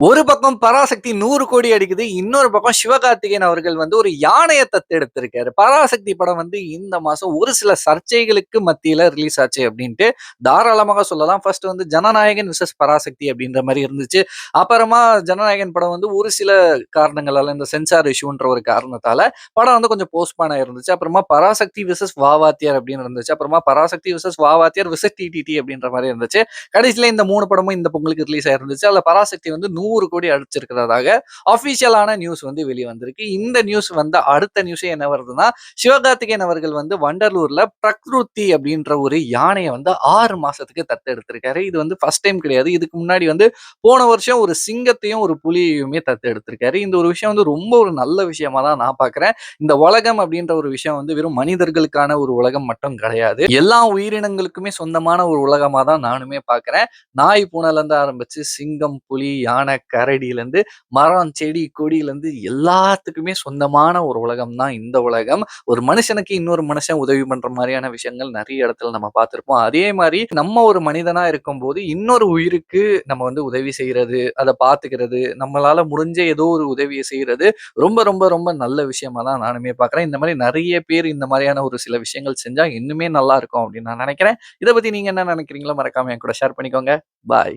ஒரு பக்கம் பராசக்தி 100 கோடி அடிக்குது. இன்னொரு பக்கம் சிவகார்த்திகேயன் அவர்கள் ஒரு யானைய தத்தெடுத்திருக்காரு. பராசக்தி படம் இந்த மாசம் ஒரு சில சர்ச்சைகளுக்கு மத்தியில ரிலீஸ் ஆச்சு அப்டின்ட்டு தாராளமாக சொல்லலாம். ஃபர்ஸ்ட் ஜனநாயகன் விசஸ் பராசக்தி அப்டின்ற மாரி இருந்துச்சு. அப்புறமா ஜனநாயகன் படம் ஒரு சில காரணங்களால இந்த சென்சார் இஷ்யூன்ற ஒரு காரணத்தால படம் கொஞ்சம் போஸ்ட்பான் ஆயிருந்துச்சு. அப்புறமா பராசக்தி விசஸ் வாவாத்தியார் அப்டின்னு இருந்துச்சு. அப்புறமா பராசக்தி விசஸ் வாவாத்தியார் விசஸ் டிடிடி அப்டின்ற மாரி இருந்துச்சு. கடைசில இந்த 3 படமும் இந்த பொங்கலுக்கு ரிலீஸ் ஆயிருந்துச்சு. அதுல பராசக்தி 100 கோடி அடிச்சிருக்கிறதாக அபிஷியலான நியூஸ் வெளிய வந்திருக்கு. இந்த நியூஸ் அடுத்த நியூஸே என்ன வருதுன்னா, சிவகார்த்திகேயன் அவர்கள் வண்டலூர்ல பிரக்ருதி அப்படின்ற ஒரு யானைய 6 மாசத்துக்கு தத்தெடுத்திருக்காரு. இது ஃபர்ஸ்ட் டைம் கிடையாது. இதுக்கு முன்னாடி போன வருஷம் ஒரு சிங்கத்தையும், ஒரு புலியையுமே தத்தெடுத்திருக்காரு. இந்த ஒரு விஷயம் ரொம்ப ஒரு நல்ல விஷயமா தான் நான் பார்க்கிறேன். இந்த உலகம் அப்படின்ற ஒரு விஷயம் வெறும் மனிதர்களுக்கான ஒரு உலகம் மட்டும் கிடையாது. எல்லா உயிரினங்களுக்குமே சொந்தமான ஒரு உலகமா தான் நானுமே பார்க்கிறேன். நாய், பூனைல இருந்து ஆரம்பிச்சு சிங்கம், புலி, யானை, கரடியிலேருந்து மரம், செடி, கொடியிலேருந்து எல்லாத்துக்குமே சொந்தமான ஒரு உலகம் தான் இந்த உலகம். ஒரு மனுஷனுக்கு இன்னொரு மனுஷன் உதவி பண்ற மாதிரியான விஷயங்கள் நிறைய இடத்துல நம்ம பார்த்திருப்போம். அதே மாதிரி நம்ம ஒரு மனிதனா இருக்கும்போது இன்னொரு உயிருக்கு நம்ம உதவி செய்யறது, அதை பார்த்துக்கிறது, நம்மளால முடிஞ்ச ஏதோ ஒரு உதவியை செய்யறது ரொம்ப ரொம்ப ரொம்ப நல்ல விஷயமா தான் நானுமே பார்க்குறேன். இந்த மாதிரி நிறைய பேர் இந்த மாதிரியான ஒரு சில விஷயங்கள் செஞ்சா இன்னுமே நல்லா இருக்கும் அப்படின்னு நான் நினைக்கிறேன். இதை பத்தி நீங்க என்ன நினைக்கிறீங்களோ மறக்காம என் கூட ஷேர் பண்ணிக்கோங்க. பாய்.